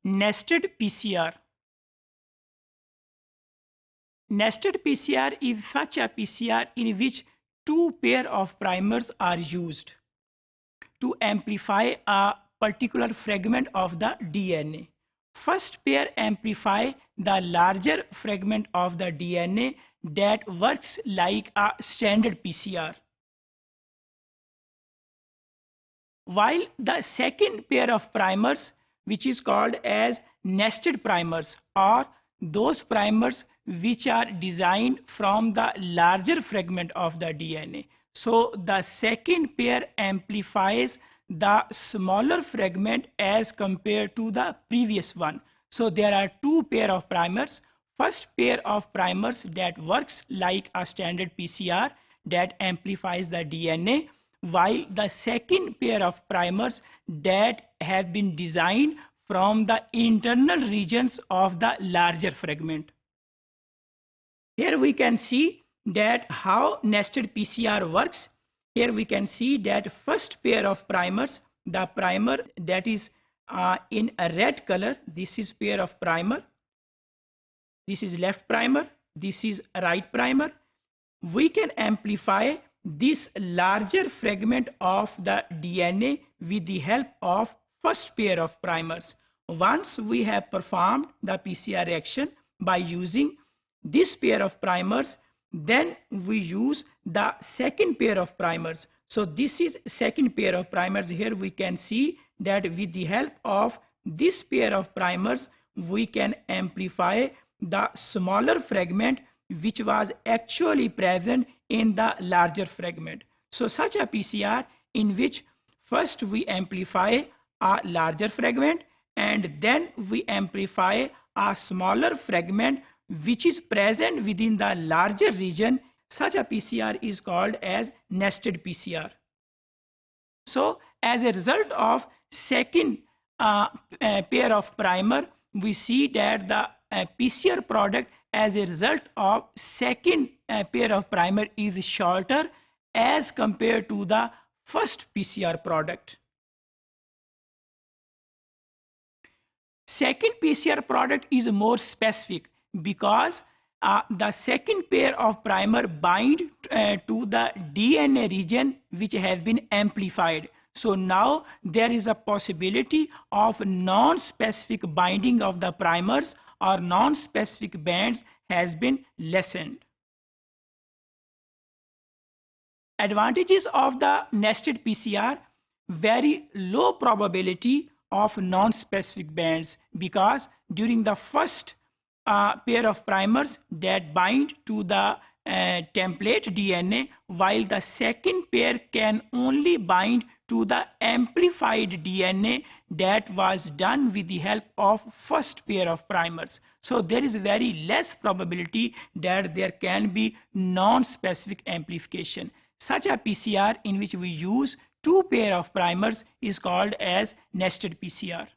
nested PCR. Nested PCR is such a PCR in which two pair of primers are used to amplify a particular fragment of the DNA. First pair amplify the larger fragment of the DNA that works like a standard PCR. While the second pair of primers, which is called as nested primers, or those primers which are designed from the larger fragment of the DNA. So the second pair amplifies the smaller fragment as compared to the previous one. So there are two pair of primers. First pair of primers that works like a standard PCR that amplifies the DNA, while the second pair of primers that have been designed from the internal regions of the larger fragment. Here we can see that how nested PCR works. Here we can see that first pair of primers, the primer that is in a red color, this is pair of primer. This is left primer, this is right primer. We can amplify this larger fragment of the DNA with the help of first pair of primers. Once we have performed the PCR reaction by using this pair of primers, then we use the second pair of primers. So this is second pair of primers. Here we can see that with the help of this pair of primers, we can amplify the smaller fragment which was actually present in the larger fragment. So such a PCR in which first we amplify a larger fragment and then we amplify a smaller fragment which is present within the larger region, such a PCR is called as nested PCR. So as a result of second pair of primer, we see that the PCR product as a result of second pair of primer is shorter as compared to the first PCR product. Second PCR product is more specific because the second pair of primer bind to the DNA region which has been amplified. So now there is a possibility of non-specific binding of the primers or non-specific bands has been lessened. Advantages of the nested PCR: very low probability of non-specific bands because during the first pair of primers that bind to the template DNA, while the second pair can only bind to the amplified DNA that was done with the help of first pair of primers. So there is very less probability that there can be non-specific amplification. Such a PCR in which we use two pair of primers is called as nested PCR.